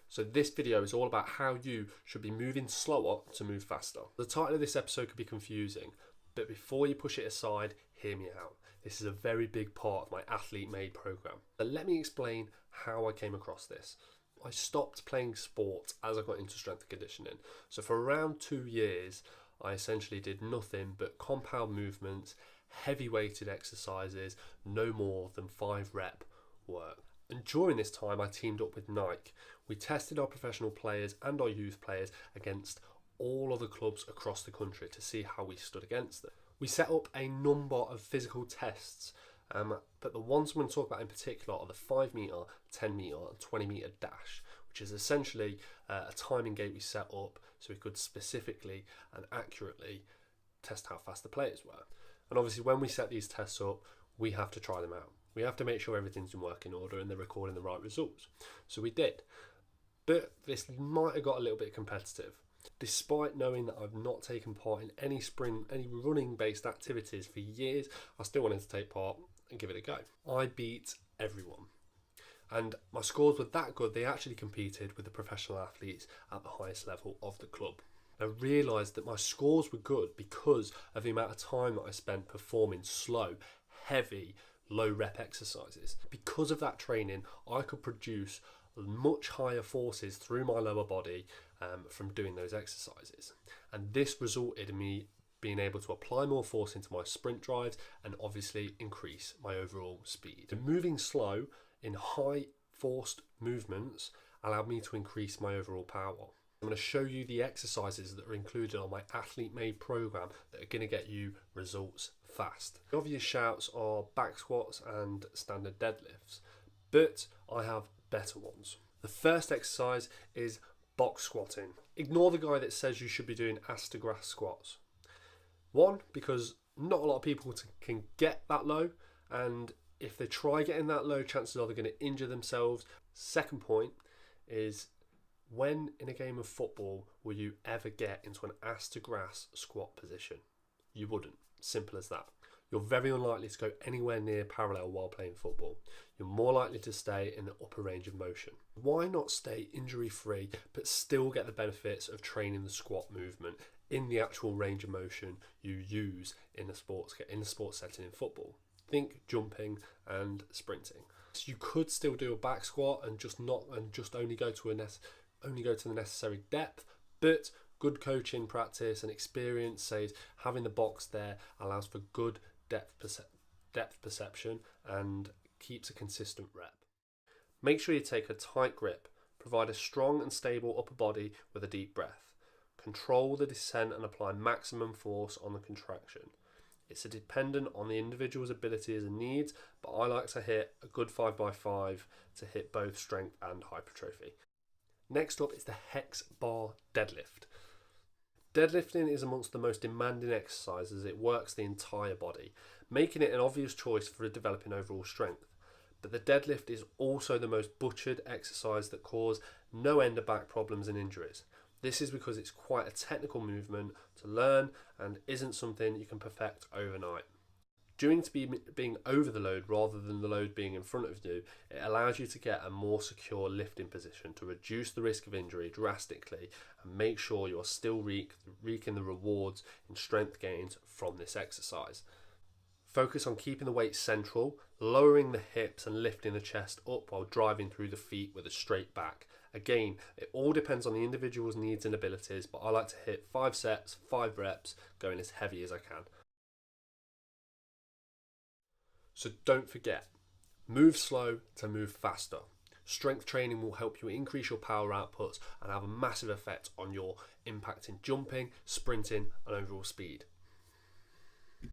So this video is all about how you should be moving slower to move faster. The title of this episode could be confusing, but before you push it aside, hear me out. This is a very big part of my Athlete Made program. But let me explain how I came across this. I stopped playing sport as I got into strength and conditioning. So for around 2 years, I essentially did nothing but compound movements, heavy weighted exercises, no more than 5 rep work. And during this time, I teamed up with Nike. We tested our professional players and our youth players against all other clubs across the country to see how we stood against them. We set up a number of physical tests, but the ones I'm going to talk about in particular are the 5 metre, 10 metre and 20 metre dash, which is essentially a timing gate we set up so we could specifically and accurately test how fast the players were. And obviously when we set these tests up, we have to try them out. We have to make sure everything's in working order and they're recording the right results. So we did. But this might have got a little bit competitive. Despite knowing that I've not taken part in any running based activities for years, I still wanted to take part and give it a go. I beat everyone. And my scores were that good, they actually competed with the professional athletes at the highest level of the club. I realised that my scores were good because of the amount of time that I spent performing slow, heavy, low rep exercises. Because of that training, I could produce much higher forces through my lower body from doing those exercises. And this resulted in me being able to apply more force into my sprint drives and obviously increase my overall speed. And moving slow in high forced movements allowed me to increase my overall power. I'm going to show you the exercises that are included on my Athlete Made program that are going to get you results fast. The obvious shouts are back squats and standard deadlifts, but I have better ones. The first exercise is box squatting. Ignore the guy that says you should be doing ass to grass squats. One, because not a lot of people can get that low, and if they try getting that low, chances are they're going to injure themselves. Second point is, when in a game of football will you ever get into an ass to grass squat position? You wouldn't. Simple as that. You're very unlikely to go anywhere near parallel while playing football. You're more likely to stay in the upper range of motion. Why not stay injury free but still get the benefits of training the squat movement in the actual range of motion you use in the sports setting in football? Think jumping and sprinting. So you could still do a back squat and just only go to the necessary depth, but good coaching practice and experience says having the box there allows for good depth perception and keeps a consistent rep. Make sure you take a tight grip, provide a strong and stable upper body with a deep breath. Control the descent and apply maximum force on the contraction. It's dependent on the individual's abilities and needs, but I like to hit a good 5x5 to hit both strength and hypertrophy. Next up is the hex bar deadlift. Deadlifting is amongst the most demanding exercises. It works the entire body, making it an obvious choice for developing overall strength. But the deadlift is also the most butchered exercise that cause no end of back problems and injuries. This is because it's quite a technical movement to learn and isn't something you can perfect overnight. Due to being over the load rather than the load being in front of you, it allows you to get a more secure lifting position to reduce the risk of injury drastically and make sure you're still reaping the rewards in strength gains from this exercise. Focus on keeping the weight central, lowering the hips and lifting the chest up while driving through the feet with a straight back. Again, it all depends on the individual's needs and abilities, but I like to hit 5 sets, 5 reps, going as heavy as I can. So don't forget, move slow to move faster. Strength training will help you increase your power outputs and have a massive effect on your impact in jumping, sprinting and overall speed.